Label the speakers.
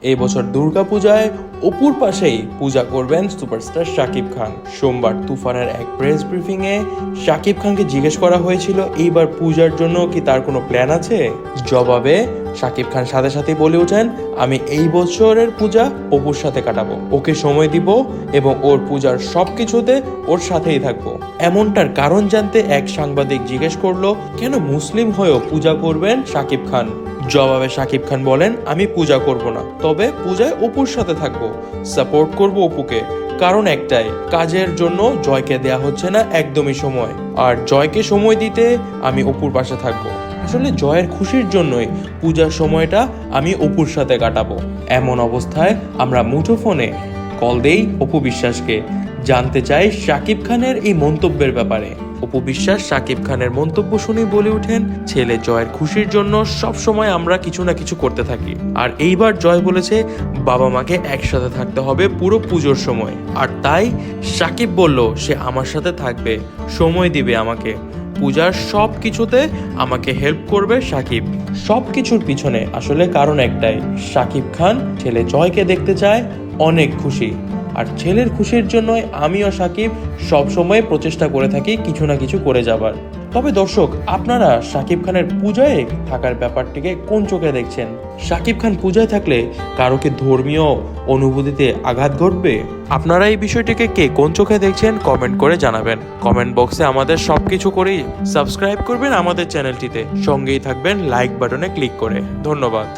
Speaker 1: এই বছর দুর্গাপূজায় অপুর পাশেই পূজা করবেন সুপারস্টার শাকিব খান। সোমবার তুফানের এক প্রেস ব্রিফিং এ শাকিব খানকে জিজ্ঞেস করা হয়েছিল এইবার পূজার জন্য কি তার কোনো প্ল্যান আছে। জবাবে শাকিব খান সাথে সাথে বলে ওঠেন, আমি এই বছরের পূজা অপুর সাথে কাটাবো, ওকে সময় দিব এবং ওর পূজার সবকিছুতে ওর সাথেই থাকবো। এমনটার কারণ জানতে এক সাংবাদিক জিজ্ঞেস করলো, কেন মুসলিম হয়েও পূজা করবেন শাকিব খান। জবাবে শাকিব খান বলেন, আমি পূজা করব না, তবে পূজায় অপুর সাথে থাকবো, সাপোর্ট করব অপুকে। কারণ একটাই, কাজের জন্য জয়কে দেয়া হচ্ছে না একদমই সময়, আর জয়কে সময় দিতে আমি অপুর পাশে থাকবো। আসলে জয়ের খুশির জন্যই পূজার সময়টা আমি অপুর সাথে কাটাবো। এমন অবস্থায় আমরা মুঠোফোনে কল দেই অপু বিশ্বাসকে, জানতে চাই শাকিব খানের এই মন্তব্যের ব্যাপারে। অপু বিশ্বাস শাকিব খানের মন্তব্য শুনে বলে ওঠেন, ছেলে জয়ের খুশির জন্য সব সময় আমরা কিছু না কিছু করতে থাকি, আর এইবার জয় বলেছে বাবা মাকে একসাথে থাকতে হবে পুরো পুজোর সময়, আর তাই শাকিব বলল সে আমার সাথে থাকবে, সময় দিবে আমাকে, পূজার সব কিছুতে আমাকে হেল্প করবে শাকিব। সব কিছুর পিছনে আসলে কারণ একটাই, শাকিব খান ছেলে জয়কে দেখতে চায় অনেক খুশি, আর ছেলের খুশির জন্যই আমিও শাকিব সবসময় প্রচেষ্টা করে থাকি কিছু না কিছু করে যাবার। তবে দর্শক, আপনারা শাকিব খানের পূজায় থাকার ব্যাপারটিকে কোন চোখে দেখছেন? শাকিব খান পূজায় থাকলে কারো কি ধর্মীয় অনুভূতিতে আঘাত ঘটবে? আপনারা এই বিষয়টিকে কে কোন চোখে দেখছেন কমেন্ট করে জানাবেন। কমেন্ট বক্সে আমাদের সবকিছু করেই সাবস্ক্রাইব করবেন আমাদের চ্যানেলটিতে, সঙ্গেই থাকবেন লাইক বাটনে ক্লিক করে। ধন্যবাদ।